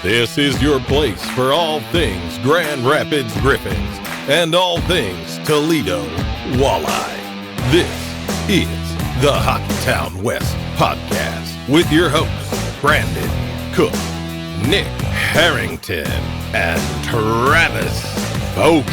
This is your place for all things Grand Rapids Griffins and all things Toledo Walleye. This is the Hockeytown West podcast with your hosts, Brandon Cook, Nick Harrington, and Travis Foch.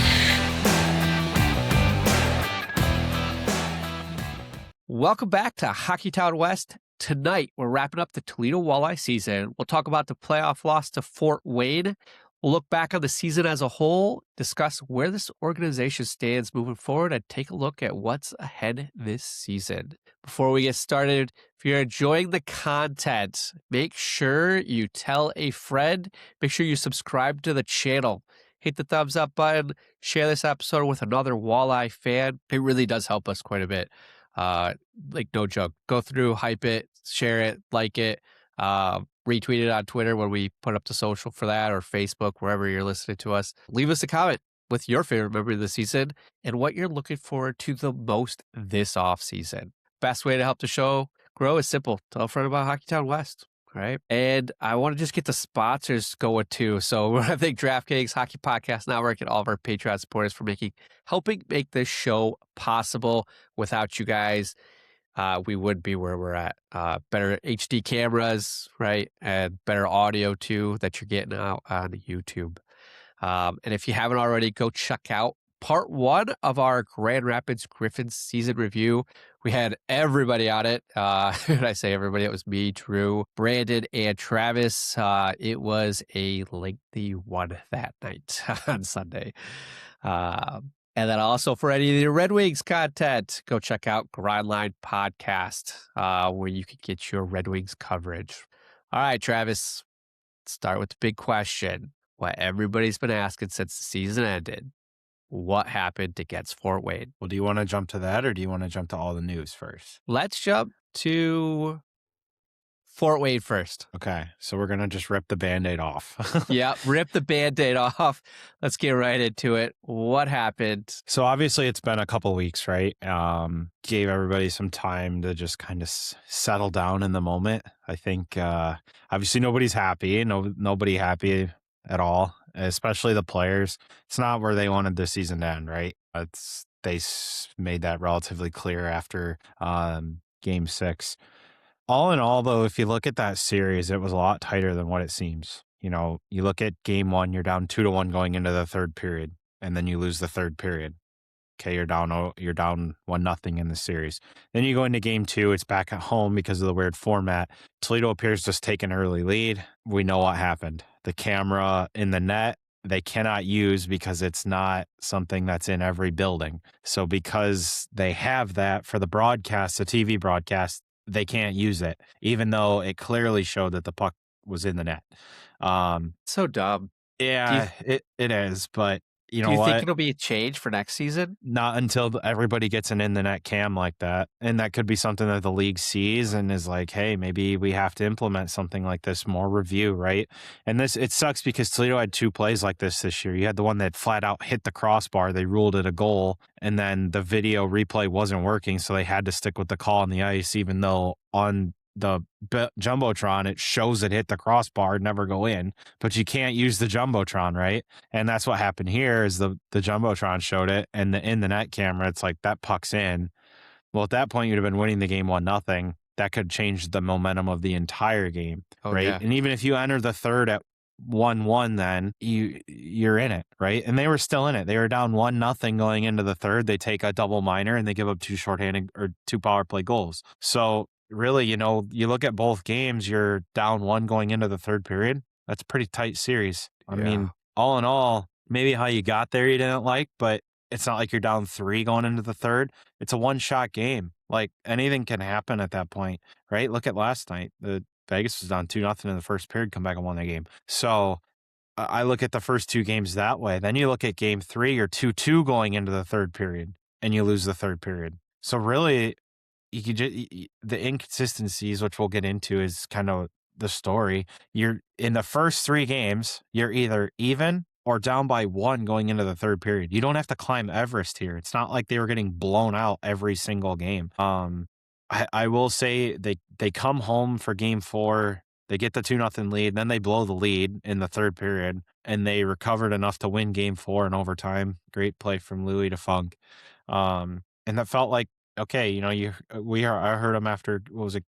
Welcome back to Hockeytown West. Tonight, we're wrapping up the Toledo Walleye season. We'll talk about the playoff loss to Fort Wayne. We'll look back on the season as a whole, discuss where this organization stands moving forward, and take a look at what's ahead this season. Before we get started, if you're enjoying the content, make sure you tell a friend. Make sure you subscribe to the channel. Hit the thumbs up button. Share this episode with another Walleye fan. It really does help us quite a bit. Like no joke, go through, hype it, share it, like it, retweet it on Twitter when we put up the social for that, or Facebook, wherever you're listening to us. Leave us a comment with your favorite memory of the season and what you're looking forward to the most this off season. Best way to help the show grow is simple. Tell a friend about Hockeytown West. Right. And I want to just get the sponsors going too. So we want to thank DraftKings, Hockey Podcast Network, and all of our Patreon supporters for helping make this show possible. Without you guys, we wouldn't be where we're at. Better HD cameras, right? And better audio too that you're getting out on YouTube. And if you haven't already, go check out part one of our Grand Rapids Griffins season review. We had everybody on it. When I say everybody, it was me, Drew, Brandon, and Travis. It was a lengthy one that night on Sunday. And then also for any of the Red Wings content, go check out Grindline Podcast, where you can get your Red Wings coverage. All right, Travis, let's start with the big question. What everybody's been asking since the season ended. What happened against Fort Wayne? Well, do you want to jump to that, or do you want to jump to all the news first? Let's jump to Fort Wayne first. Okay, so we're going to just rip the Band-Aid off. Yeah, rip the Band-Aid off. Let's get right into it. What happened? So obviously it's been a couple weeks, right? Gave everybody some time to just kind of settle down in the moment. I think obviously nobody's happy. Nobody happy at all, especially the players. It's not where they wanted the season to end, right? They made that relatively clear after Game 6. All in all, though, if you look at that series, it was a lot tighter than what it seems. You know, you look at Game 1, you're down 2-1 going into the third period, and then you lose the third period. Okay, you're down 1-0 in the series. Then you go into Game 2, it's back at home because of the weird format. Toledo appears to take an early lead. We know what happened. The camera in the net, they cannot use because it's not something that's in every building. So because they have that for the broadcast, the TV broadcast, they can't use it, even though it clearly showed that the puck was in the net. So dumb. Yeah, it is, but you know what? Do you think it'll be a change for next season? Not until everybody gets an in-the-net cam like that. And that could be something that the league sees and is like, hey, maybe we have to implement something like this, more review, right? And it sucks because Toledo had two plays like this year. You had the one that flat out hit the crossbar. They ruled it a goal. And then the video replay wasn't working, so they had to stick with the call on the ice, even though on the Jumbotron, it shows it hit the crossbar, never go in, but you can't use the Jumbotron, right? And that's what happened here is the Jumbotron showed it, and in the net camera, it's like that puck's in. Well, at that point, you'd have been winning the game 1-0. That could change the momentum of the entire game, right? Yeah. And even if you enter the third at 1-1, then you're in it, right? And they were still in it. They were down 1-0 going into the third. They take a double minor and they give up two shorthanded or two power play goals. So really, you look at both games, you're down 1 going into the third period. That's a pretty tight series. I mean, all in all, maybe how you got there you didn't like, but it's not like you're down 3 going into the third. It's a one-shot game. Like, anything can happen at that point, right? Look at last night. The Vegas was down 2-0 in the first period, come back and won the game. So I look at the first two games that way. Then you look at Game 3, you're 2-2 going into the third period, and you lose the third period. So really, you could just, the inconsistencies, which we'll get into, is kind of the story. You're in the first 3 games, you're either even or down by 1 going into the third period. You don't have to climb Everest here. It's not like they were getting blown out every single game. I will say they come home for Game 4. They get the 2-0 lead, then they blow the lead in the third period, and they recovered enough to win game 4 in overtime. Great play from Louis to Funk. And that felt like, okay, you know, I heard him after, what was it?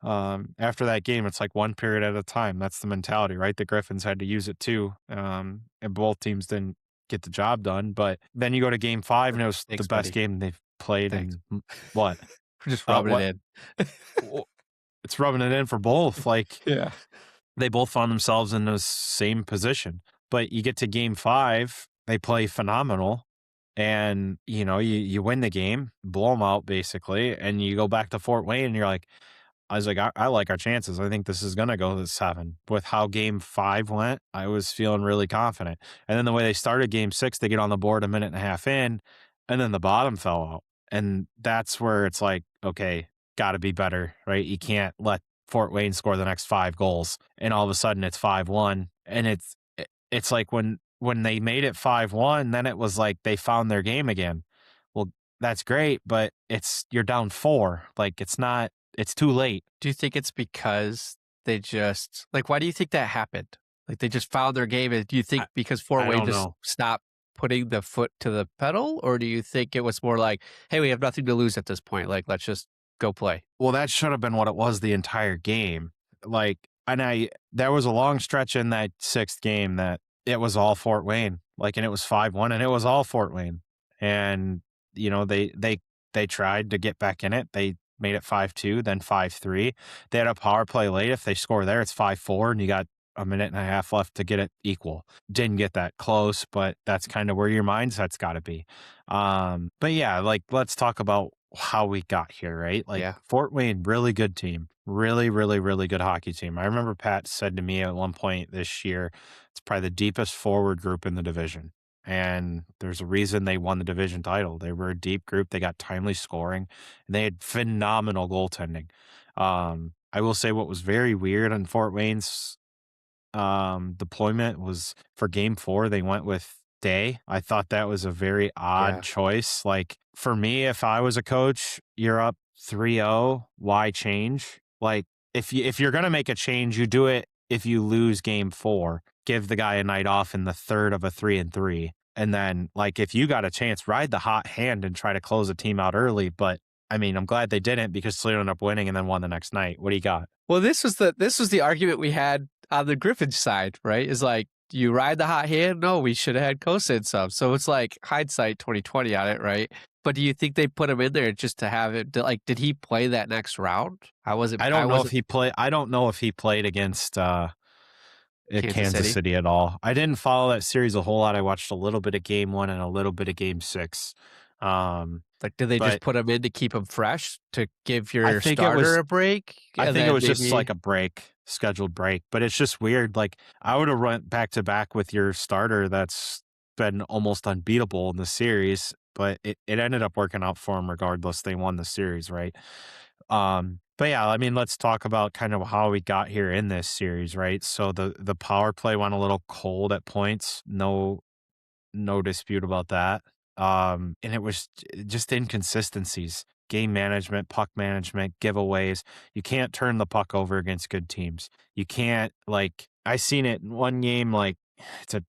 After that game, it's like one period at a time. That's the mentality, right? The Griffins had to use it too. And both teams didn't get the job done. But then you go to game 5, and it was Thanks, the best buddy. game they've played. Thanks. And what? We're just rubbing what? it in. Well, it's rubbing it in for both. Like, Yeah. they both found themselves in the same position. But you get to game 5, they play phenomenal. And, you know, you win the game, blow them out basically. And you go back to Fort Wayne, and you're like, I was like, I like our chances. I think this is going to go to 7. With how game 5 went, I was feeling really confident. And then the way they started game 6, they get on the board a minute and a half in, and then the bottom fell out. And that's where it's like, okay, got to be better, right? You can't let Fort Wayne score the next 5 goals, and all of a sudden it's 5-1. And it's like when they made it 5-1, then it was like they found their game again. Well, that's great, but you're down 4. Like, it's too late. Do you think it's because they just, like, why do you think that happened? Like, they just found their game. And do you think because Fort Wayne just stopped putting the foot to the pedal? Or do you think it was more like, hey, we have nothing to lose at this point. Like, let's just go play? Well, that should have been what it was the entire game. Like, and there was a long stretch in that 6th game that it was all Fort Wayne. Like, and it was 5-1, and it was all Fort Wayne. And, you know, they tried to get back in it. They made it 5-2, then 5-3. They had a power play late. If they score there, it's 5-4, and you got a minute and a half left to get it equal. Didn't get that close, but that's kind of where your mindset's got to be. But yeah, like, let's talk about how we got here, right? Like, Fort Wayne, really good team. Really, really, really good hockey team. I remember Pat said to me at one point this year, it's probably the deepest forward group in the division. And there's a reason they won the division title. They were a deep group. They got timely scoring, and they had phenomenal goaltending. I will say what was very weird on Fort Wayne's deployment was for game 4, they went with Day. I thought that was a very odd choice. Like, for me, if I was a coach, you're up 3-0, why change? Like, if you're going to make a change, you do it if you lose game 4. Give the guy a night off in the third of a 3-3. And then, like, if you got a chance, ride the hot hand and try to close a team out early. But, I mean, I'm glad they didn't, because Toledo ended up winning and then won the next night. What do you got? Well, this was the argument we had on the Griffins side, right? Is like, you ride the hot hand? No, we should have had Cossa in some. So it's like hindsight 2020 on it, right? But do you think they put him in there just to have it? Like, did he play that next round? I don't know if he played against Kansas City at all. I didn't follow that series a whole lot. I watched a little bit of game 1 and a little bit of game 6. Like, did they just put him in to keep him fresh, to give your starter a break? I think it was just like a scheduled break. But it's just weird. Like, I would have run back to back with your starter that's been almost unbeatable in the series, but it ended up working out for him regardless. They won the series, right? But yeah, I mean, let's talk about kind of how we got here in this series, right? So the power play went a little cold at points. No dispute about that. And it was just inconsistencies, game management, puck management, giveaways. You can't turn the puck over against good teams. You can't, like, I seen it in one game, like, it's a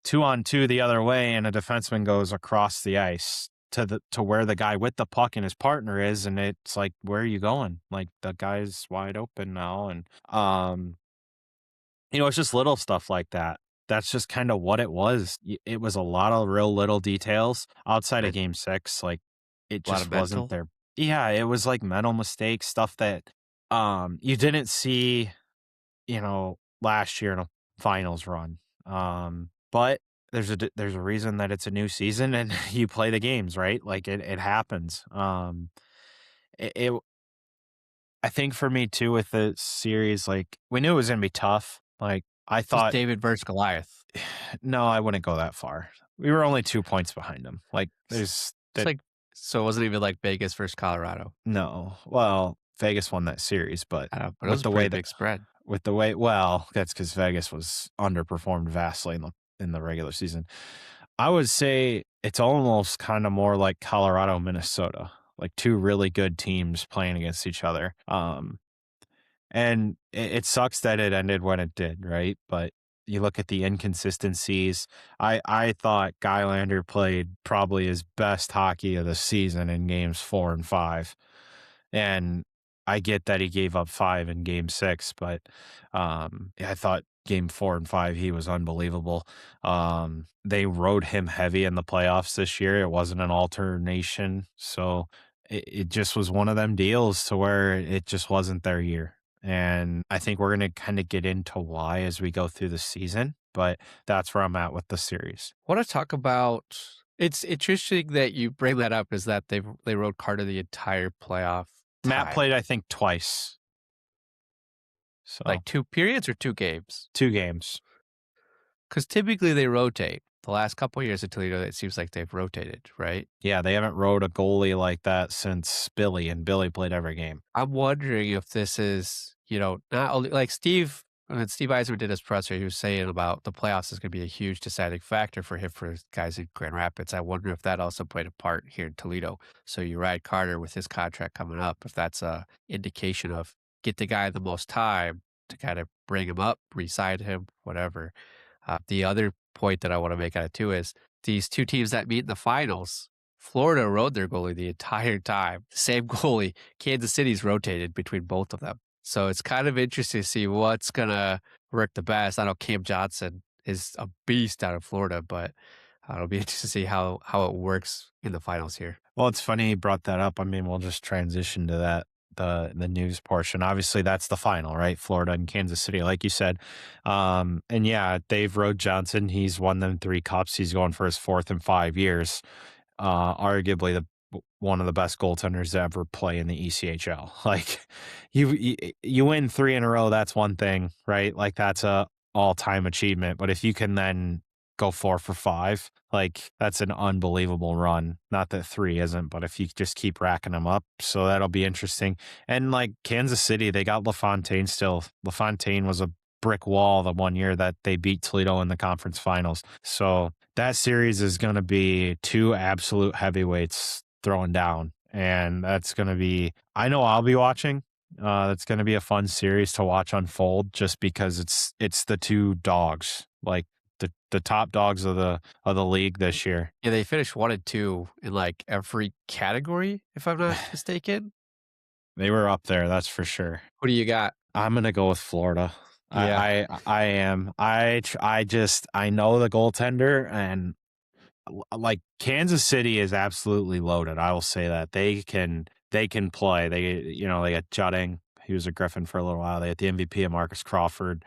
2-on-2 the other way, and a defenseman goes across the ice to where the guy with the puck and his partner is, and it's like, where are you going? Like, the guy's wide open now. And you know, it's just little stuff like that. That's just kind of what it was. It was a lot of real little details outside of game 6. Like, it just wasn't there. Yeah, it was like mental mistakes, stuff that you didn't see, you know, last year in a finals run. But there's a reason that it's a new season and you play the games, right? Like, it happens. I think for me too, with the series, like, we knew it was gonna be tough. Like, I thought David versus Goliath. No, I wouldn't go that far. We were only 2 points behind them. Like, so it wasn't even like Vegas versus Colorado. No, well, Vegas won that series, but it was a pretty big spread. With the way, well, that's because Vegas was underperformed vastly in the regular season. I would say it's almost kind of more like Colorado, Minnesota, like 2 really good teams playing against each other. And And it sucks that it ended when it did, right? But you look at the inconsistencies. I thought Gylander played probably his best hockey of the season in games 4 and 5. And I get that he gave up 5 in game 6, but I thought game 4 and 5, he was unbelievable. They rode him heavy in the playoffs this year. It wasn't an alternation. So it just was one of them deals to where it just wasn't their year. And I think we're going to kind of get into why as we go through the season, but that's where I'm at with the series. I want to talk about, it's interesting that you bring that up, is that they rode Carter the entire playoff Matt time. played, I think, twice. So Like 2 periods or 2 games? 2 games. Because typically they rotate. The last couple of years at Toledo, it seems like they've rotated, right? Yeah, they haven't rode a goalie like that since Billy, and Billy played every game. I'm wondering if this is, not only like when Steve Yzerman did his presser, he was saying about the playoffs is going to be a huge deciding factor for him for guys in Grand Rapids. I wonder if that also played a part here in Toledo. So you ride Carter with his contract coming up, if that's a indication of get the guy the most time to kind of bring him up, re-sign him, whatever. The other point that I want to make out of it too is these 2 teams that meet in the finals, Florida rode their goalie the entire time. Same goalie. Kansas City's rotated between both of them. So it's kind of interesting to see what's going to work the best. I know Cam Johnson is a beast out of Florida, but it'll be interesting to see how it works in the finals here. Well, it's funny you brought that up. I mean, we'll just transition to that, the news portion. Obviously, that's the final, right? Florida and Kansas City, like you said. And yeah, Dave rode Johnson. He's won them 3 cups. He's going for his 4th in 5 years. Arguably one of the best goaltenders to ever play in the ECHL. Like you win 3 in a row, that's one thing, right? Like that's a all-time achievement. But if you can then go 4 for 5, like that's an unbelievable run. Not that 3 isn't, but if you just keep racking them up, so that'll be interesting. And like Kansas City, they got LaFontaine still. LaFontaine was a brick wall the one year that they beat Toledo in the conference finals. So that series is going to be 2 absolute heavyweights throwing down. And that's going to be, I know I'll be watching. That's going to be a fun series to watch unfold just because it's the 2 dogs, like the top dogs of the league this year. Yeah, they finished 1 and 2 in like every category, if I'm not mistaken. They were up there, that's for sure. Who do you got? I'm going to go with Florida. Yeah. I am. I know the goaltender, and like Kansas City is absolutely loaded. I will say that they can play. They got Jutting. He was a Griffin for a little while. They had the MVP of Marcus Crawford.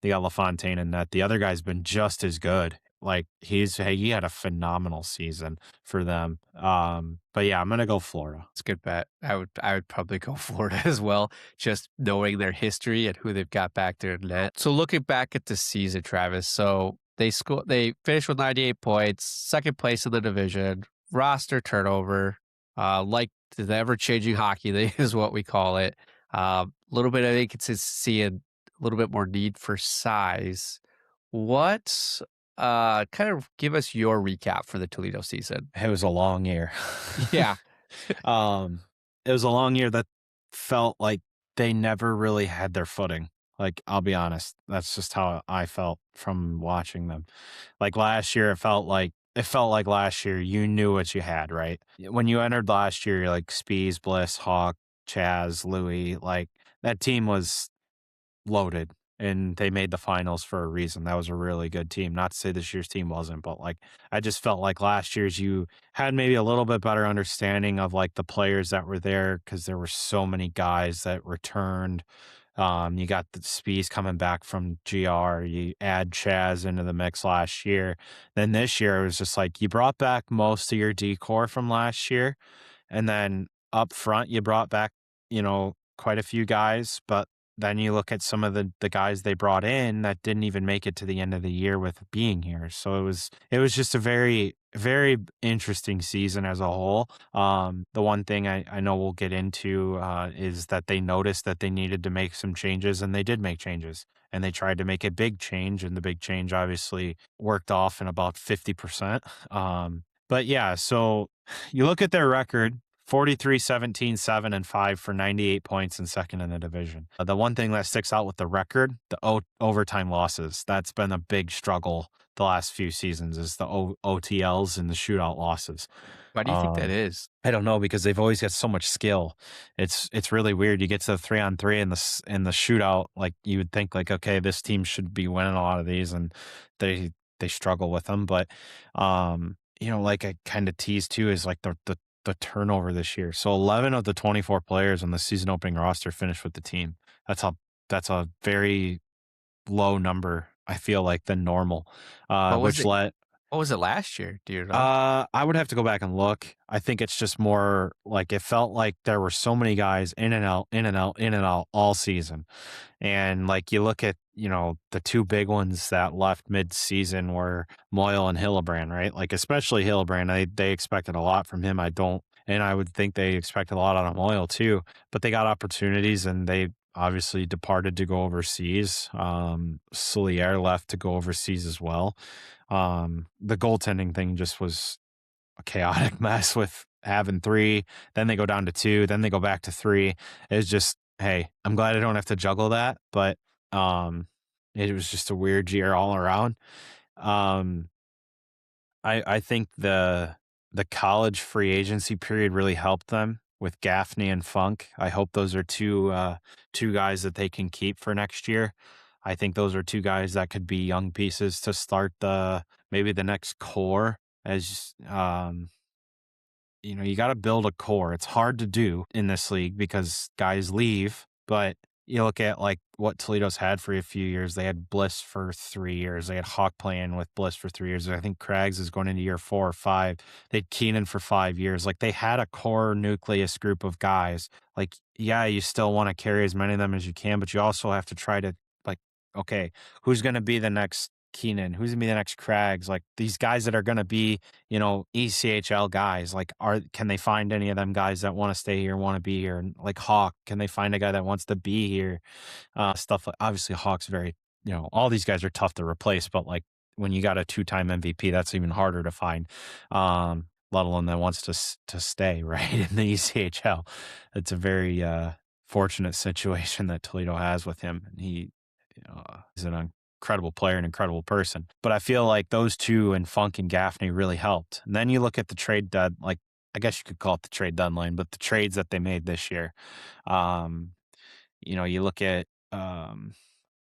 They got LaFontaine in that. The other guy's been just as good. Like he had a phenomenal season for them. But yeah, I'm gonna go Florida. It's a good bet. I would probably go Florida as well, just knowing their history and who they've got back there in net. So looking back at the season, Travis, so they finished with 98 points, 2nd place in the division, roster turnover, like the ever-changing hockey league is what we call it. A little bit of inconsistency and a little bit more need for size. What kind of give us your recap for the Toledo season? It was a long year. Yeah. It was a long year that felt like they never really had their footing. Like, I'll be honest, that's just how I felt from watching them. Like last year, it felt like last year you knew what you had, right? When you entered last year, you're like Spees, Bliss, Hawk, Chaz, Louie, like that team was loaded. And they made the finals for a reason. That was a really good team. Not to say this year's team wasn't, but like I just felt like last year's you had maybe a little bit better understanding of like the players that were there because there were so many guys that returned. You got the Spees coming back from GR. You add Chaz into the mix last year. Then this year it was just like you brought back most of your decor from last year, and then up front you brought back quite a few guys, but then you look at some of the guys they brought in that didn't even make it to the end of the year with being here. So it was just a very, very interesting season as a whole. The one thing I know we'll get into is that they noticed that they needed to make some changes, and they did make changes. And they tried to make a big change, and the big change obviously worked off in about 50%. But yeah, so you look at their record, 43, 17, 7, and 5 for 98 points and second in the division. The one thing that sticks out with the record, the overtime losses. That's been a big struggle the last few seasons, is the OTLs and the shootout losses. Why do you think that is? I don't know, because they've always got so much skill. It's really weird. You get to the 3-on-3 in the shootout, like you would think like, okay, this team should be winning a lot of these, and they struggle with them. But like I kind of teased too, is like the turnover this year. So 11 of the 24 players on the season opening roster finished with the team. That's a very low number, I feel like, than normal. What was it last year? Do you know? I would have to go back and look. I think it's just more like it felt like there were so many guys in and out all season. And like you look at, the two big ones that left mid-season were Moyle and Hillebrand, right? Like especially Hillebrand, they expected a lot from him. And I would think they expected a lot out of Moyle too, but they got opportunities and they obviously departed to go overseas. Soulier left to go overseas as well. The goaltending thing just was a chaotic mess with having 3, then they go down to 2, then they go back to 3. It's just, hey, I'm glad I don't have to juggle that, but it was just a weird year all around. I think the college free agency period really helped them with Gaffney and Funk. I hope those are two guys that they can keep for next year. I think those are 2 guys that could be young pieces to start maybe the next core. As you got to build a core. It's hard to do in this league because guys leave, but you look at like what Toledo's had for a few years. They had Bliss for 3 years. They had Hawk playing with Bliss for 3 years. I think Craggs is going into year 4 or 5. They had Keenan for 5 years. Like they had a core nucleus group of guys. Like, yeah, you still want to carry as many of them as you can, but you also have to try to like, okay, who's going to be the next Keenan? Who's going to be the next Craggs? Like these guys that are going to be, ECHL guys, like can they find any of them guys that want to stay here, want to be here? And like Hawk, can they find a guy that wants to be here? Stuff like, obviously Hawk's very, all these guys are tough to replace, but like when you got a 2-time MVP, that's even harder to find. Let alone that wants to stay right in the ECHL. It's a very fortunate situation that Toledo has with him. And he is an incredible player, an incredible person. But I feel like those 2 and Funk and Gaffney really helped. And then you look at the trade like I guess you could call it the trade deadline, but the trades that they made this year. You look at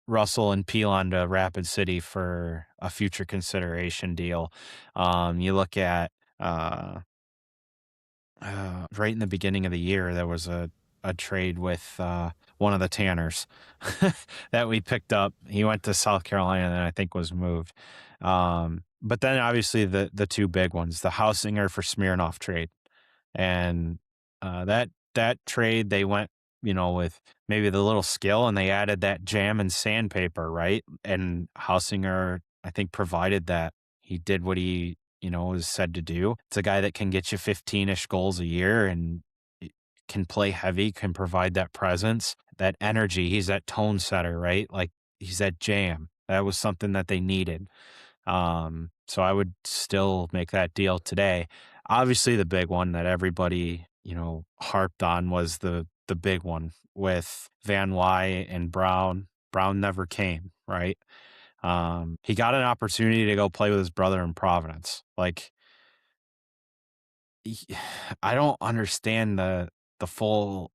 Russell and Pelon to Rapid City for a future consideration deal. You look at right in the beginning of the year, there was a trade with one of the Tanners that we picked up. He went to South Carolina and I think was moved. But then obviously the 2 big ones, the Hausinger for Smirnoff trade. And that trade, they went, with maybe the little skill and they added that jam and sandpaper, right? And Hausinger, I think, provided that. He did what he, was said to do. It's a guy that can get you 15-ish goals a year and can play heavy, can provide that presence, that energy. He's that tone setter, right? Like he's that jam. That was something that they needed. So I would still make that deal today. Obviously the big one that everybody, harped on was the big one with Van Wy and Brown. Brown never came, right? He got an opportunity to go play with his brother in Providence. Like, I don't understand the full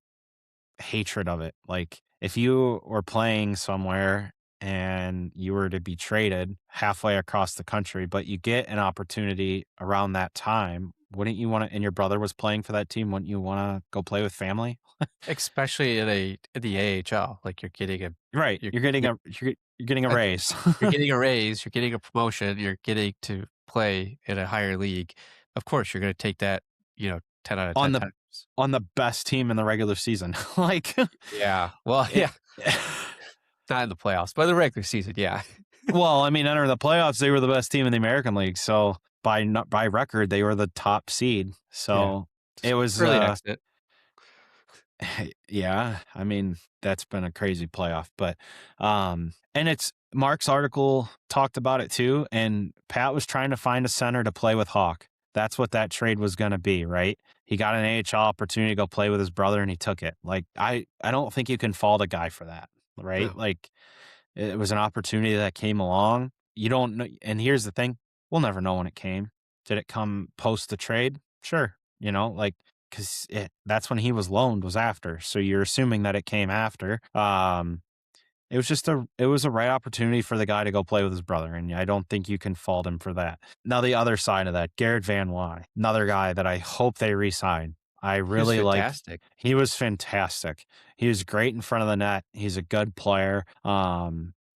hatred of it. Like if you were playing somewhere and you were to be traded halfway across the country, but you get an opportunity around that time, wouldn't you want to, and your brother was playing for that team, wouldn't you want to go play with family? Especially in the AHL, like you're getting a right. You're getting a raise. You're getting a raise. You're getting a promotion. You're getting to play in a higher league. Of course, you're going to take that. 10 out of 10 times. On the best team in the regular season. Like, yeah. Well, yeah. Not in the playoffs, but the regular season, yeah. Well, I mean, enter the playoffs, they were the best team in the American League. So by record, they were the top seed. So it was really accident. Yeah, I mean, that's been a crazy playoff, but and it's Mark's article talked about it too, and Pat was trying to find a center to play with Hawk. That's what that trade was going to be, right? He got an AHL opportunity to go play with his brother and he took it. Like, I don't think you can fault a guy for that, right? No. Like, it was an opportunity that came along. You don't know. And here's the thing, we'll never know when it came. Did it come post the trade? Sure. Like, because that's when he was loaned, was after. So you're assuming that it came after. It was just it was a right opportunity for the guy to go play with his brother, and I don't think you can fault him for that. Now, the other side of that, Garrett Van Wy, another guy that I hope they re-sign. I really like. Fantastic. He was fantastic. He was great in front of the net. He's a good player.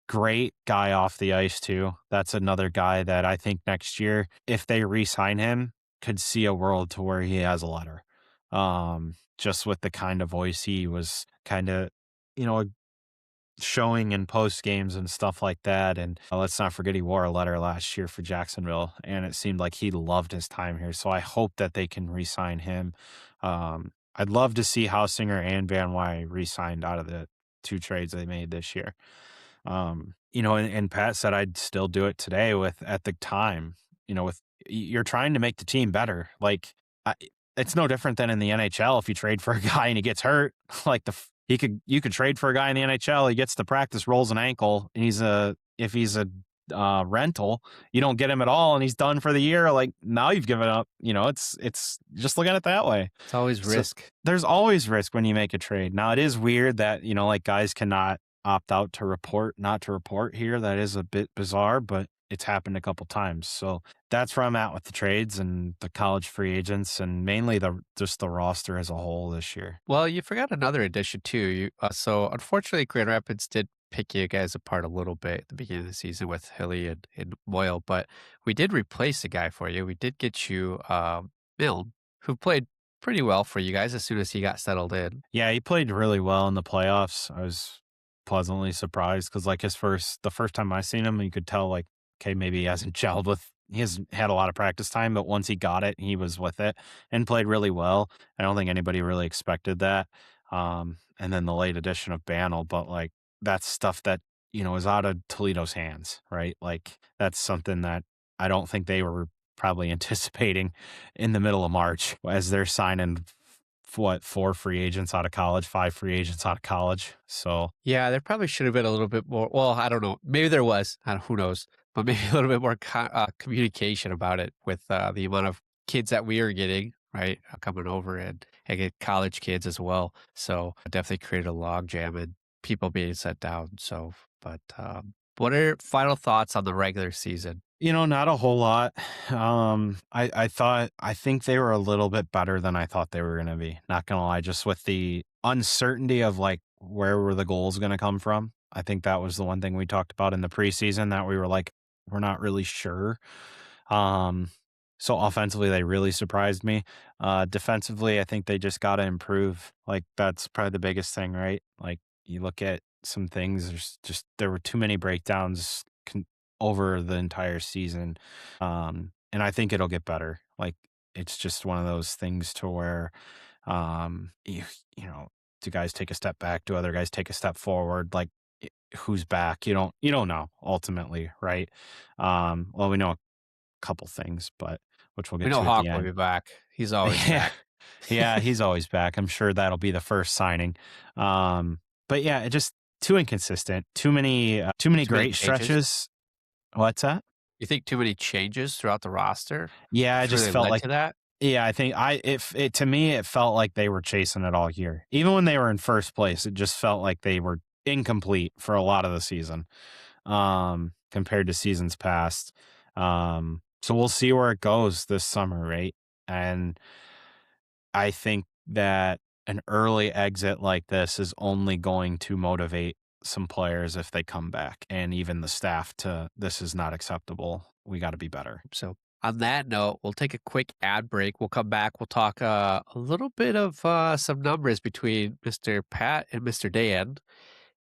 Great guy off the ice too. That's another guy that I think next year, if they re-sign him, could see a world to where he has a letter. Just with the kind of voice he was kind of, showing in post games and stuff like that. And let's not forget he wore a letter last year for Jacksonville, and it seemed like he loved his time here. So I hope that they can re-sign him. I'd love to see Hausinger and Van Wy re-signed out of the 2 trades they made this year. And Pat said I'd still do it today at the time, with you're trying to make the team better. Like, it's no different than in the NHL. If you trade for a guy and he gets hurt, like you could trade for a guy in the NHL. He gets to practice, rolls an ankle, and if he's a rental, you don't get him at all, and he's done for the year. Like, now you've given up. It's just looking at it that way. It's always risk. There's always risk when you make a trade. Now, it is weird that like guys cannot opt out to not to report here. That is a bit bizarre, but it's happened a couple times. So that's where I'm at with the trades and the college free agents, and mainly just the roster as a whole this year. Well, you forgot another addition too. So unfortunately, Grand Rapids did pick you guys apart a little bit at the beginning of the season with Hilly and Moyle, but we did replace a guy for you. We did get you Milne, who played pretty well for you guys as soon as he got settled in. Yeah, he played really well in the playoffs. I was pleasantly surprised because like the first time I seen him, you could tell like, okay, maybe he hasn't had a lot of practice time, but once he got it, he was with it and played really well. I don't think anybody really expected that. And then the late addition of Banel, but like that's stuff that, is out of Toledo's hands, right? Like that's something that I don't think they were probably anticipating in the middle of March as they're signing 4 free agents out of college, 5 free agents out of college. So yeah, there probably should have been a little bit more. Well, I don't know. Maybe there was. Who knows? But maybe a little bit more communication about it with the amount of kids that we are getting, right, coming over and get college kids as well. So definitely created a log jam and people being set down. So, but what are your final thoughts on the regular season? Not a whole lot. I think they were a little bit better than I thought they were going to be. Not going to lie, just with the uncertainty of like, where were the goals going to come from? I think that was the one thing we talked about in the preseason that we were like, we're not really sure. So offensively, they really surprised me. Defensively, I think they just got to improve. Like that's probably the biggest thing, right? Like you look at some things, there were too many breakdowns over the entire season. And I think it'll get better. Like it's just one of those things to where, do guys take a step back? Do other guys take a step forward? Like who's back? You don't know ultimately, right? Well, we know a couple things, but which we'll get we to know at Hawk the will end. be back. He's always back. Yeah, he's always back. I'm sure that'll be the first signing. But yeah, it just too inconsistent. Too many great stretches. What's that? You think too many changes throughout the roster? Yeah, I just felt like to that. Yeah, I think to me it felt like they were chasing it all year. Even when they were in first place, it just felt like they were incomplete for a lot of the season, compared to seasons past. So we'll see where it goes this summer, right? And I think that an early exit like this is only going to motivate some players if they come back, and even the staff this is not acceptable. We got to be better. So on that note, we'll take a quick ad break. We'll come back. We'll talk a little bit of some numbers between Mr. Pat and Mr. Dan,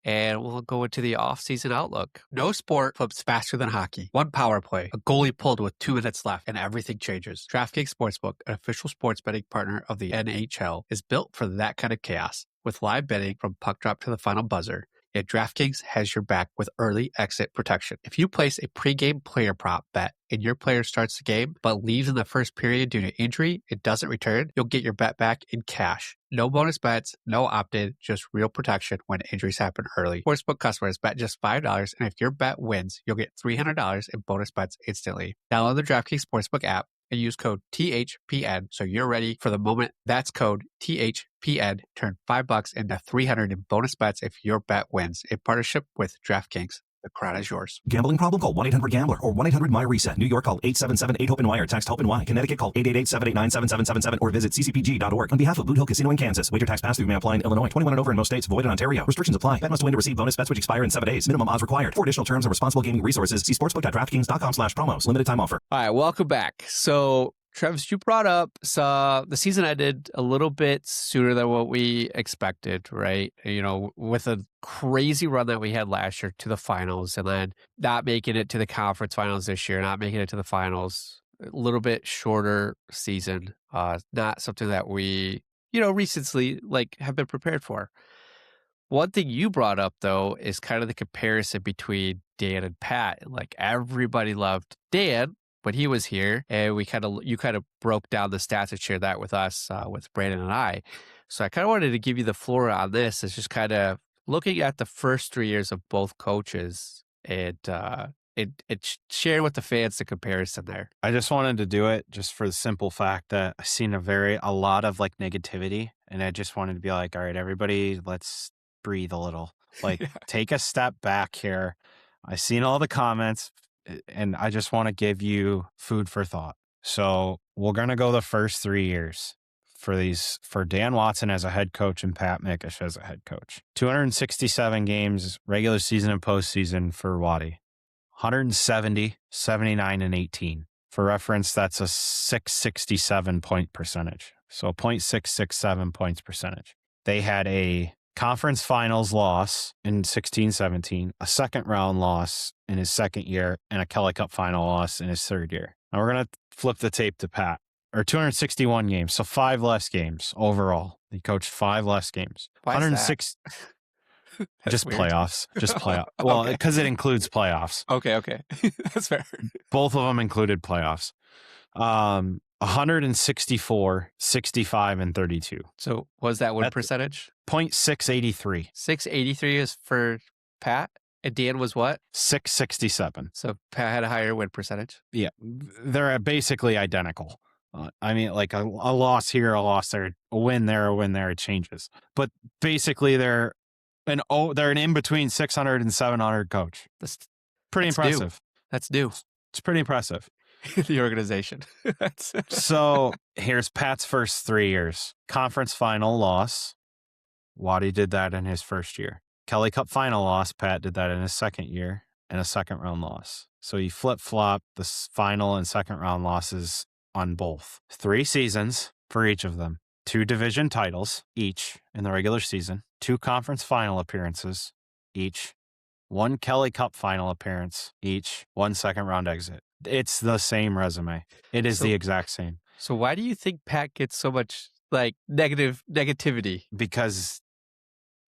and we'll go into the off-season outlook. No sport flips faster than hockey. One power play, a goalie pulled with 2 minutes left, and everything changes. DraftKings Sportsbook, an official sports betting partner of the NHL, is built for that kind of chaos. With live betting from puck drop to the final buzzer, and DraftKings has your back with early exit protection. If you place a pregame player prop bet and your player starts the game but leaves in the first period due to injury and doesn't return, you'll get your bet back in cash. No bonus bets, no opt-in, just real protection when injuries happen early. Sportsbook customers bet just $5, and if your bet wins, you'll get $300 in bonus bets instantly. Download the DraftKings Sportsbook app and use code THPN so you're ready for the moment. That's code THPN. Turn $5 into $300 in bonus bets if your bet wins. In partnership with DraftKings. The crown is yours. Gambling problem? Call 1-800-GAMBLER or 1-800-MY-RESET. New York, call 877-8-HOPE-NY or text HOPE-NY. Connecticut, call 888-789-7777 or visit ccpg.org. On behalf of Boot Hill Casino in Kansas, wager tax pass-through may apply in Illinois. 21 and over in most states. Void in Ontario. Restrictions apply. Bet must win to receive bonus bets which expire in 7 days. Minimum odds required. For additional terms and responsible gaming resources, see sportsbook.draftkings.com/promos. Limited time offer. All right, welcome back. So, Travis, you brought up the season ended a little bit sooner than what we expected, right? You know, with a crazy run that we had last year to the finals and then not making it to the conference finals this year, not making it to the finals, a little bit shorter season. Not something that we, recently have been prepared for. One thing you brought up, though, is kind of the comparison between Dan and Pat. Like, everybody loved Dan when he was here, and you kind of broke down the stats and shared that with us, with Brandon and I. So I kind of wanted to give you the floor on this. It's just kind of looking at the first 3 years of both coaches and share with the fans the comparison there. I just wanted to do it just for the simple fact that I've seen a lot of negativity, and I just wanted to be like, all right, everybody, let's breathe a little. Take a step back here. I've seen all the comments, and I just want to give you food for thought. So we're going to go the first 3 years for Dan Watson as a head coach and Pat Mikeschs as a head coach. 267 games, regular season and postseason for Waddy. 170, 79, and 18. For reference, that's a 667 point percentage. So 0.667 points percentage. They had a conference finals loss in 16-17, a second round loss in his second year, and a Kelly Cup final loss in his third year. Now we're going to flip the tape to Pat. Or 261 games, so 5 less games overall. He coached 5 less games. Why 106. Just weird. Playoffs. Just playoffs. Well, because it includes playoffs. Okay. That's fair. Both of them included playoffs. 164, 65, and 32. So was that win percentage? 0.683. 683 is for Pat, and Dan was what? 667. So Pat had a higher win percentage. Yeah, they're basically identical. A loss here, a loss there, a win there, it changes. But basically, they're an in-between 600 and 700 coach. That's pretty impressive. That's new. It's pretty impressive. The organization. So here's Pat's first 3 years. Conference final loss. Waddy did that in his first year. Kelly Cup final loss. Pat did that in his second year, and a second round loss. So he flip-flopped the final and second round losses on both. 3 seasons for each of them. 2 division titles each in the regular season. 2 conference final appearances each. 1 Kelly Cup final appearance each. 1 second round exit. It's the same resume. It is the exact same. So why do you think Pat gets so much negativity? Because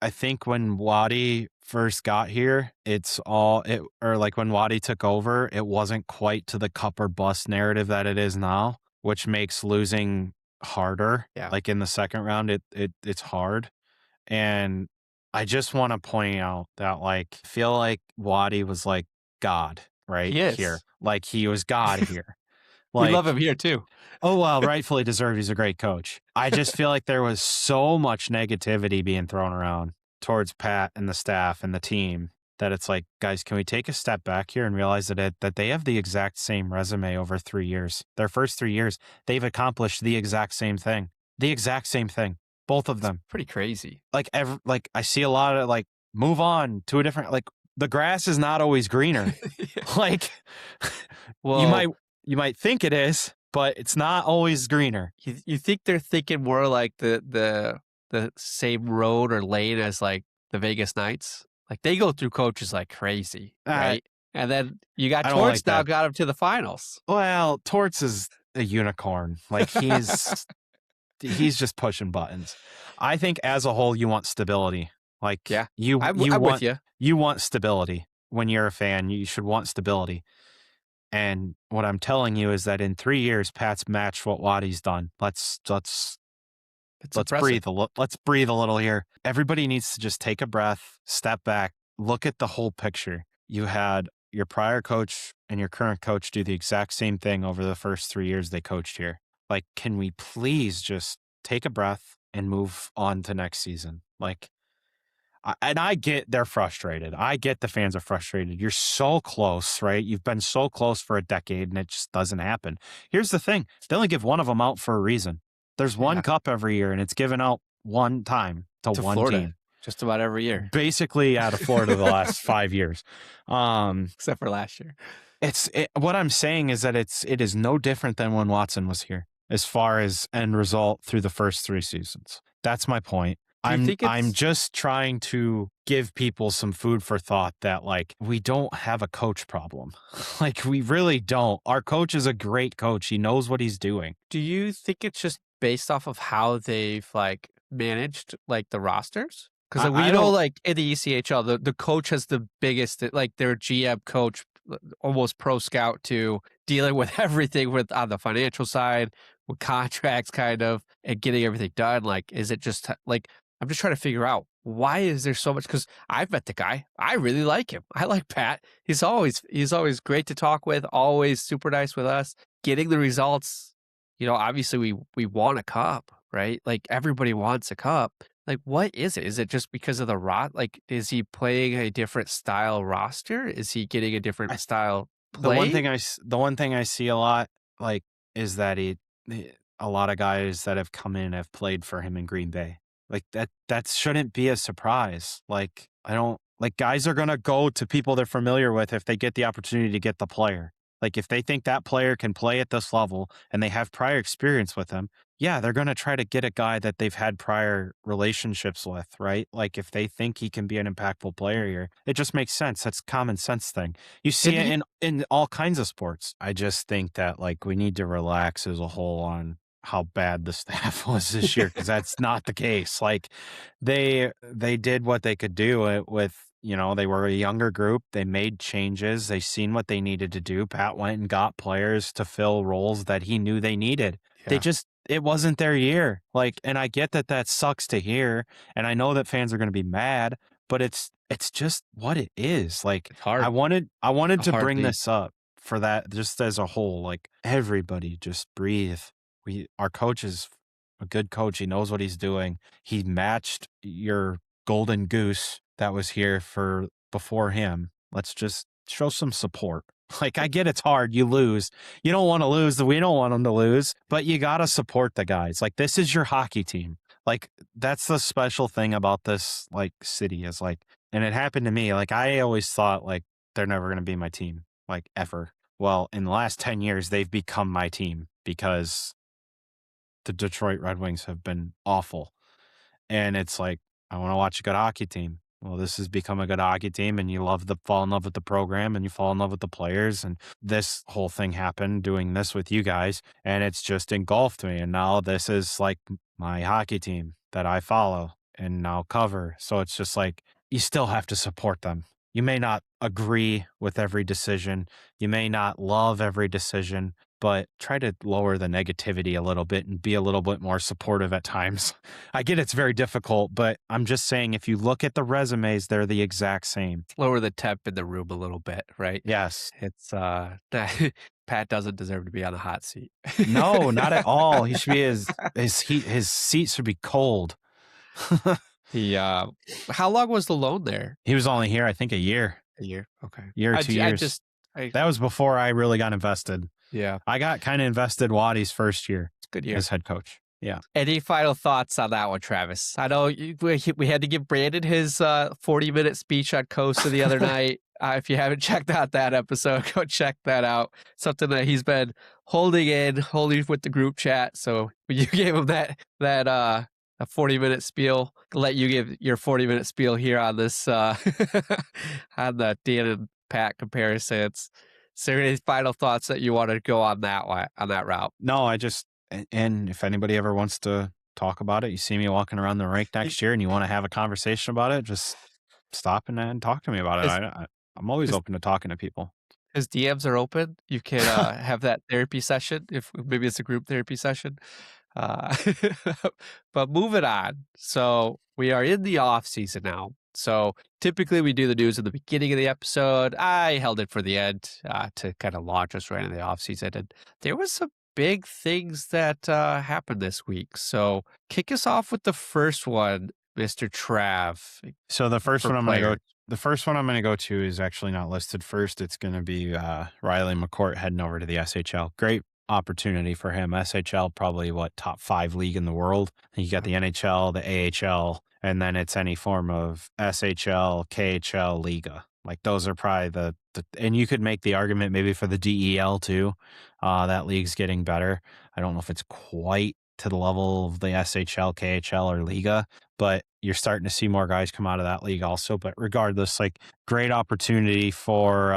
I think when Waddy first got here, when Waddy took over, it wasn't quite to the cup or bust narrative that it is now, which makes losing harder. Yeah. Like in the second round, it's hard. And I just want to point out that I feel like Waddy was like God right here. Like he was God here. We love him here too. Oh, well, rightfully deserved. He's a great coach. I just feel like there was so much negativity being thrown around towards Pat and the staff and the team that it's like, guys, can we take a step back here and realize that they have the exact same resume over 3 years. Their first 3 years, they've accomplished the exact same thing. The exact same thing. Both of them. Pretty crazy. I see a lot of move on to a different, the grass is not always greener. Well, you might think it is, but it's not always greener. You think they're thinking more like the same road or lane as the Vegas Knights? They go through coaches like crazy, right? And then you got Torts now got him to the finals. Well, Torts is a unicorn. He's just pushing buttons. I think as a whole, you want stability. Like Yeah. you I'm want with you. you want stability. When you're a fan, you should want stability. And what I'm telling you is that in 3 years, Pat's matched what Waddy's done. Let's It's breathe impressive. let's breathe a little here. Everybody needs to just take a breath, step back, look at the whole picture. You had your prior coach and your current coach do the exact same thing over the first 3 years they coached here. Like, can we please just take a breath and move on to next season? Like, and I get they're frustrated. I get the fans are frustrated. You're so close, right? You've been so close for a decade and it just doesn't happen. Here's the thing. They only give one of them out for a reason. There's one Yeah. cup every year and it's given out one time to one Florida, team. just about every year, Basically out of Florida the last 5 years. except for last year. What I'm saying is that it is no different than when Watson was here as far as end result through the first 3 seasons. That's my point. I'm just trying to give people some food for thought that, like, we don't have a coach problem. Like, we really don't. Our coach is a great coach. He knows what he's doing. Do you think it's just based off of how they've like managed like the rosters? Because we know, like in the ECHL, the coach has the biggest, like their GM coach, almost pro scout to dealing with everything with on the financial side, with contracts, kind of, and getting everything done. Like, is it just like, I'm just trying to figure out why is there so much? Because I've met the guy. I really like him. I like Pat. He's always great to talk with. Always super nice with us. Getting the results. You know, obviously we want a cup, right? Like everybody wants a cup. Like, what is it? Is it just because of the like, is he playing a different style roster? Is he getting a different style play? The one thing I see a lot, like, is that a lot of guys that have come in have played for him in Green Bay. Like that shouldn't be a surprise. Like, guys are going to go to people they're familiar with if they get the opportunity to get the player. Like, if they think that player can play at this level and they have prior experience with him, yeah, they're going to try to get a guy that they've had prior relationships with, right? Like, if they think he can be an impactful player here, it just makes sense. That's a common sense thing. You see it in all kinds of sports. I just think that, like, we need to relax as a whole on how bad the staff was this year, because that's not the case. Like, they did what they could do with, you know, they were a younger group. They made changes. They seen what they needed to do. Pat went and got players to fill roles that he knew they needed. Yeah. It wasn't their year. Like, and I get that sucks to hear. And I know that fans are going to be mad, but it's just what it is. Like, it's hard. I wanted to bring this up for that, just as a whole. Like, everybody just breathe. Our coach is a good coach. He knows what he's doing. He matched your golden goose that was here for before him. Let's just show some support. Like, I get it's hard. You lose. You don't want to lose. We don't want them to lose, but you got to support the guys. Like, this is your hockey team. Like, that's the special thing about this, like, city is, like, and it happened to me. Like, I always thought, like, they're never going to be my team, like, ever. Well, in the last 10 years, they've become my team because the Detroit Red Wings have been awful. And it's like, I want to watch a good hockey team. Well, this has become a good hockey team, and you fall in love with the program, and you fall in love with the players. And this whole thing happened doing this with you guys, and it's just engulfed me. And now this is like my hockey team that I follow and now cover. So it's just like, you still have to support them. You may not agree with every decision. You may not love every decision, but try to lower the negativity a little bit and be a little bit more supportive at times. I get it's very difficult, but I'm just saying, if you look at the resumes, they're the exact same. Lower the temp in the room a little bit, right? Yes. It's Pat doesn't deserve to be on the hot seat. No, not at all. He should be his seat should be cold. How long was the loan there? He was only here, I think, a year. A year, okay. Year or 2 years. That was before I really got invested. Yeah. I got kind of invested Waddy's first year. It's a good year as head coach. Yeah. Any final thoughts on that one, Travis? I know we had to give Brandon his 40-minute speech on Cossa the other night. If you haven't checked out that episode, go check that out. Something that he's been holding with the group chat. So you gave him that a 40-minute spiel. I'll let you give your 40-minute spiel here on this on the Dan and Pat comparisons. Is there any final thoughts that you want to go on that route? No, and if anybody ever wants to talk about it, you see me walking around the rink next year and you want to have a conversation about it, just stop and talk to me about it. I'm always open to talking to people. His DMs are open. You can have that therapy session if maybe it's a group therapy session. Uh, but moving on. So we are in the off season now. So typically we do the news at the beginning of the episode. I held it for the end to kind of launch us right in the off season. And there was some big things that happened this week. So kick us off with the first one, Mr. Trav. So the first For one I'm going to go. players. The first one I'm going to go to is actually not listed first. It's going to be Riley McCourt heading over to the SHL. Great opportunity for him. SHL, probably top 5 league in the world. You got the NHL, the AHL, and then it's any form of SHL, KHL, Liga. Like those are probably the and you could make the argument maybe for the DEL too. That league's getting better. I don't know if it's quite to the level of the SHL, KHL, or Liga, but you're starting to see more guys come out of that league also. But regardless, like great opportunity for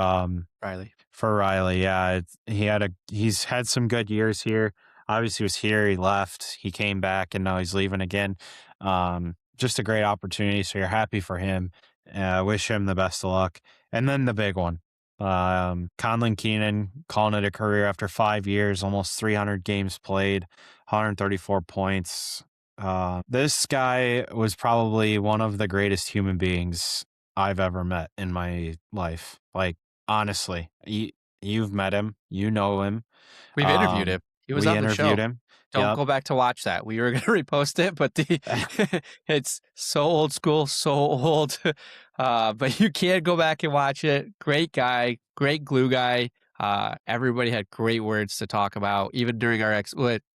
Riley. For Riley, yeah, he's had some good years here. Obviously, he was here, he left, he came back, and now he's leaving again. Just a great opportunity. So you're happy for him. Wish him the best of luck. And then the big one, Conlon Keenan calling it a career after 5 years, almost 300 games played, 134 points. This guy was probably one of the greatest human beings I've ever met in my life. Like, honestly, you've met him, you know him. We've interviewed him. He was We on the show. interviewed him. Don't Yep. go back to watch that. We were going to repost it, but it's so old school, so old. But you can go back and watch it. Great guy, great glue guy. Everybody had great words to talk about, even during our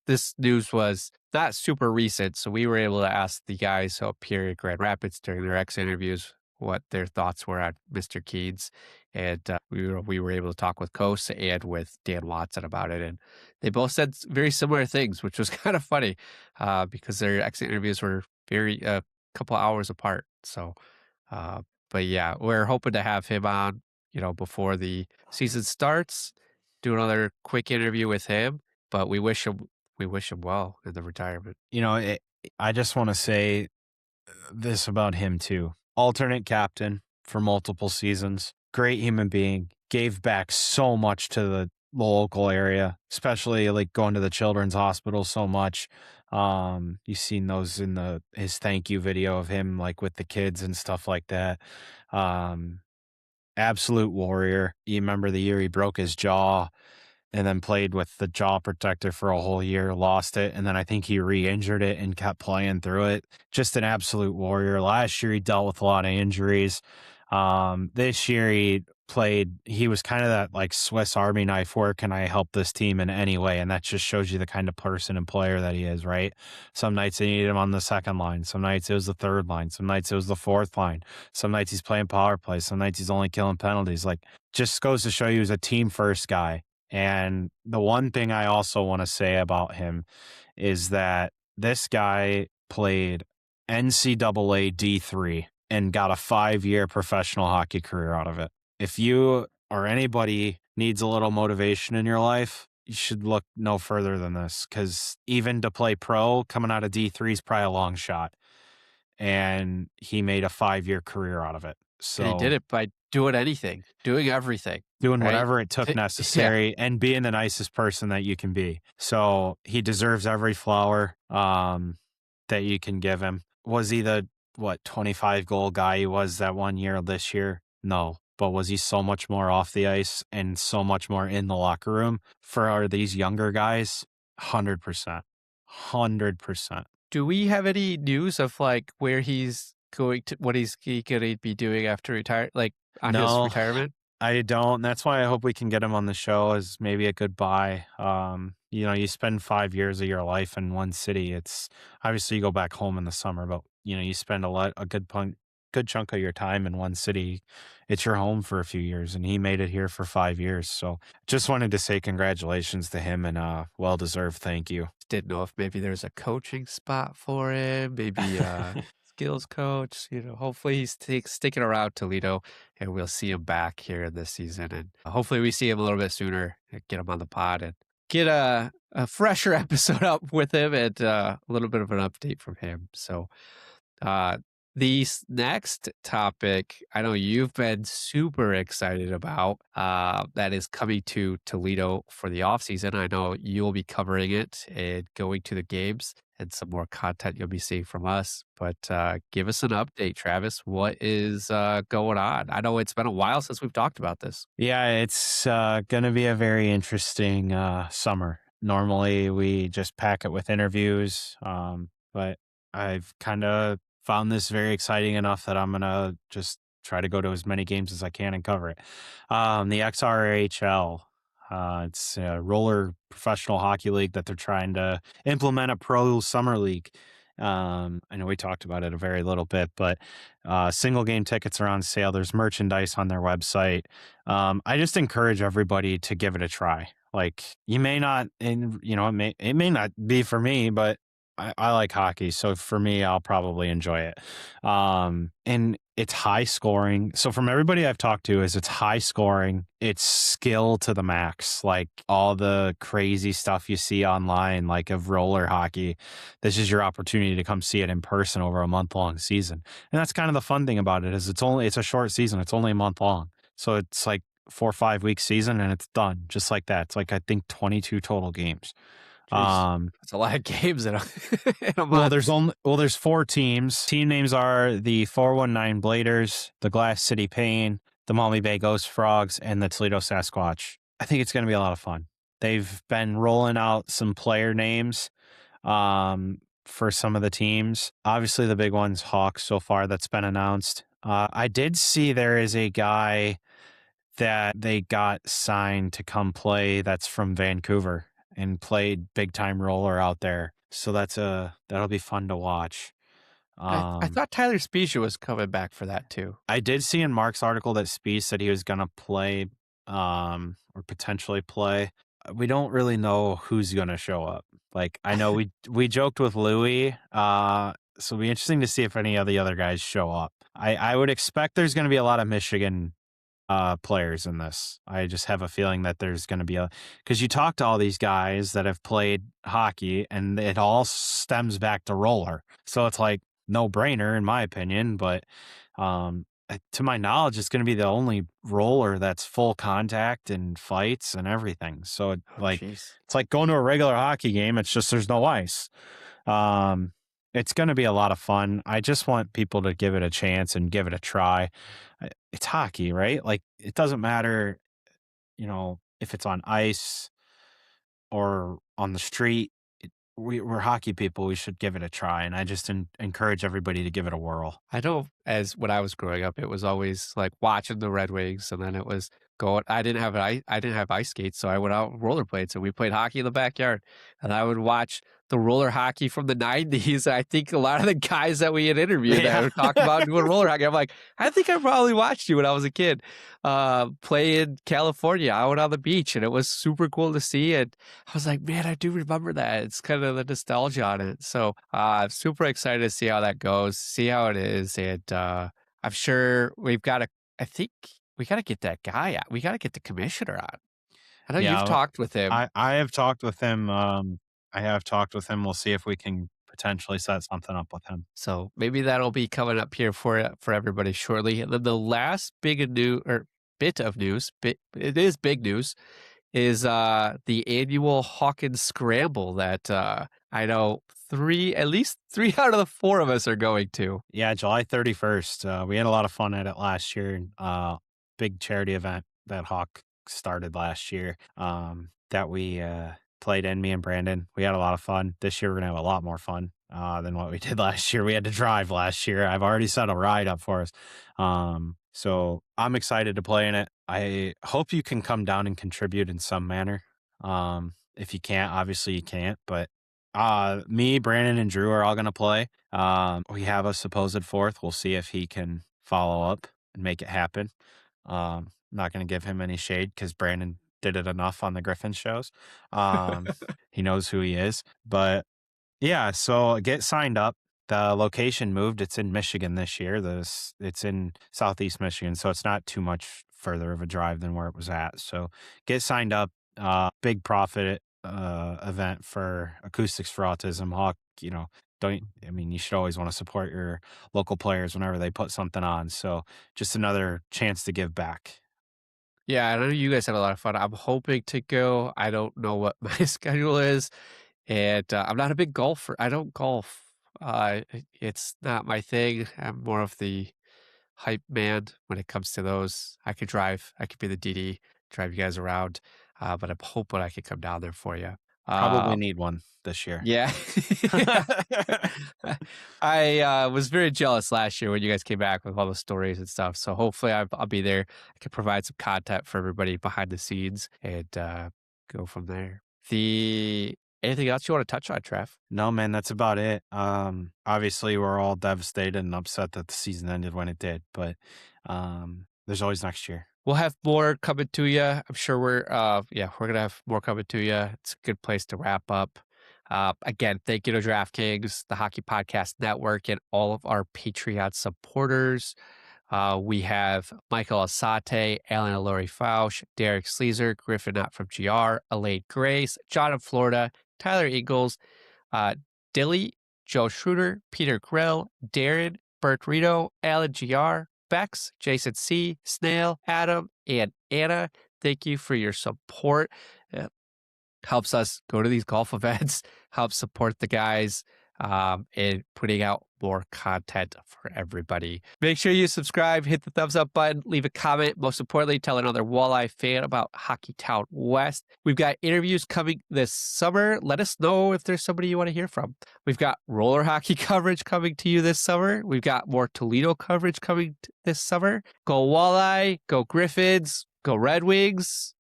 this news was not super recent, so we were able to ask the guys up here at Grand Rapids during their X interviews what their thoughts were on Mr. Keeds. And we were able to talk with Cossa and with Dan Watson about it. And they both said very similar things, which was kind of funny because their exit interviews were a couple hours apart. So, but yeah, we're hoping to have him on, before the season starts, do another quick interview with him. But we wish him well in the retirement. I just want to say this about him too. Alternate captain for multiple seasons. Great human being. Gave back so much to the local area, especially like going to the children's hospital so much. You've seen those in his thank you video of him like with the kids and stuff like that. Absolute warrior. You remember the year he broke his jaw and then played with the jaw protector for a whole year, lost it, and then I think he re-injured it and kept playing through it. Just an absolute warrior. Last year he dealt with a lot of injuries. This year he was kind of that like Swiss Army knife, where can I help this team in any way? And that just shows you the kind of person and player that he is, right? Some nights they need him on the second line. Some nights it was the third line. Some nights it was the fourth line. Some nights he's playing power play. Some nights he's only killing penalties. Like, just goes to show you he's a team first guy. And the one thing I also want to say about him is that this guy played NCAA D3 and got a 5-year professional hockey career out of it. If you or anybody needs a little motivation in your life, you should look no further than this, because even to play pro coming out of D3 is probably a long shot. And he made a 5-year career out of it. So And he did it by doing everything. Doing right? whatever it took necessary and being the nicest person that you can be. So he deserves every flower that you can give him. Was he the 25 goal guy he was that one year this year? No. But was he so much more off the ice and so much more in the locker room for these younger guys? 100%. 100%. Do we have any news of like where he's going to, what he going to be doing after his retirement? I don't. That's why I hope we can get him on the show as maybe a goodbye. You spend 5 years of your life in one city. It's obviously you go back home in the summer, but you spend a good chunk of your time in one city. It's your home for a few years, and he made it here for 5 years. So just wanted to say congratulations to him and well-deserved thank you. Didn't know if maybe there's a coaching spot for him, maybe skills coach. Hopefully he's sticking around Toledo, and we'll see him back here this season. And hopefully we see him a little bit sooner and get him on the pod and get a fresher episode up with him and a little bit of an update from him. So, the next topic, I know you've been super excited about, that is coming to Toledo for the offseason. I know you'll be covering it and going to the games and some more content you'll be seeing from us. But give us an update, Travis. What is going on? I know it's been a while since we've talked about this. Yeah, it's going to be a very interesting summer. Normally, we just pack it with interviews, but I've kind of found this very exciting enough that I'm going to just try to go to as many games as I can and cover it. The XRHL, it's a roller professional hockey league that they're trying to implement a pro summer league. I know we talked about it a very little bit, but single game tickets are on sale. There's merchandise on their website. I just encourage everybody to give it a try. Like, you may not, and it may not be for me, but I like hockey. So for me, I'll probably enjoy it. And it's high scoring. So from everybody I've talked to, it's high scoring. It's skill to the max. Like all the crazy stuff you see online, like of roller hockey. This is your opportunity to come see it in person over a month-long season. And that's kind of the fun thing about it is it's a short season. It's only a month long. So it's like 4 or 5 week season and it's done just like that. It's like, I think 22 total games. Jeez, that's a lot of games in a, in a month. There's 4 teams. Team names are the 419 Bladers, the Glass City Pain, the Maumee Bay Ghost Frogs, and the Toledo Sasquatch. I think it's going to be a lot of fun. They've been rolling out some player names for some of the teams. Obviously, the big one's Hawks so far that's been announced. I did see there is a guy that they got signed to come play that's from Vancouver and played big time roller out there. So that'll be fun to watch. I thought Tyler Spezia was coming back for that too. I did see in Mark's article that Spezia said he was going to play or potentially play. We don't really know who's going to show up. Like, I know we joked with Louis. So it'll be interesting to see if any of the other guys show up. I would expect there's going to be a lot of Michigan players in this. I just have a feeling that there's going to be because you talk to all these guys that have played hockey and it all stems back to roller. So it's like no brainer in my opinion, but to my knowledge, it's going to be the only roller that's full contact and fights and everything. So it's like going to a regular hockey game. It's just, there's no ice. It's going to be a lot of fun. I just want people to give it a chance and give it a try. It's hockey, right? Like, it doesn't matter, if it's on ice or on the street. We're hockey people. We should give it a try. And I just encourage everybody to give it a whirl. I know when I was growing up, it was always like watching the Red Wings, and then it was going. I didn't have ice skates, so I went out rollerblades, and we played hockey in the backyard. And I would watch the roller hockey from the 90s. I think a lot of the guys that we had interviewed that were talking about doing roller hockey, I'm like, I think I probably watched you when I was a kid play in California out on the beach, and it was super cool to see. And I was like, man, I do remember that. It's kind of the nostalgia on it. So I'm super excited to see how that goes, see how it is. And I'm sure I think we got to get that guy out. We got to get the commissioner on. I know you've talked with him. I have talked with him. We'll see if we can potentially set something up with him. So maybe that'll be coming up here for everybody shortly. And then the last bit of news, it is big news, is the annual Hawkins Scramble that I know at least 3 out of the 4 of us are going to. Yeah, July 31st. We had a lot of fun at it last year. Big charity event that Hawk started last year that we played in, me and Brandon. We had a lot of fun. This year we're going to have a lot more fun than what we did last year. We had to drive last year. I've already set a ride up for us. So I'm excited to play in it. I hope you can come down and contribute in some manner. If you can't, obviously you can't, but me, Brandon, and Drew are all going to play. We have a supposed 4th. We'll see if he can follow up and make it happen. I'm not going to give him any shade because Brandon did it enough on the Griffins shows. He knows who he is. But yeah, so get signed up. The location moved. It's in Michigan this year. It's in Southeast Michigan, so it's not too much further of a drive than where it was at. So get signed up. Big profit event for Acoustics for Autism. Hawk, you should always want to support your local players whenever they put something on. So just another chance to give back. Yeah, I know you guys had a lot of fun. I'm hoping to go. I don't know what my schedule is. And I'm not a big golfer. I don't golf. It's not my thing. I'm more of the hype man when it comes to those. I could drive. I could be the DD, drive you guys around. But I'm hoping I could come down there for you. Probably need one this year. Yeah. I was very jealous last year when you guys came back with all the stories and stuff. So hopefully I'll be there. I can provide some content for everybody behind the scenes and go from there. Anything else you want to touch on, Trev? No, man, that's about it. Obviously, we're all devastated and upset that the season ended when it did, but there's always next year. We'll have more coming to you. I'm sure we're going to have more coming to you. It's a good place to wrap up. Again, thank you to DraftKings, the Hockey Podcast Network, and all of our Patreon supporters. We have Michael Asate, Alan Alori Fausch, Derek Sleezer, Griffin Not from GR, Elaine Grace, John in Florida, Tyler Ingalls, Dilly, Joe Schroeder, Peter Grell, Darren, Bert Rito, Alan GR, Bex, Jason C, Snail, Adam, and Anna. Thank you for your support. Helps us go to these golf events, helps support the guys, and putting out more content for everybody. Make sure you subscribe, hit the thumbs up button, leave a comment. Most importantly, tell another Walleye fan about Hockeytown West. We've got interviews coming this summer. Let us know if there's somebody you want to hear from. We've got roller hockey coverage coming to you this summer. We've got more Toledo coverage coming this summer. Go Walleye, go Griffins, go Red Wings.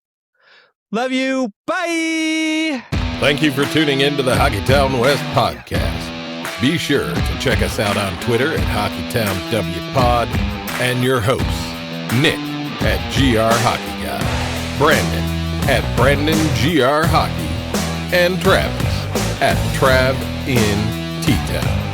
Love you. Bye. Thank you for tuning in to the Hockeytown West podcast. Be sure to check us out on Twitter at HockeytownWPod and your hosts, Nick at GR Hockey Guy, Brandon at Brandon GR Hockey, and Travis at Trav in T-Town.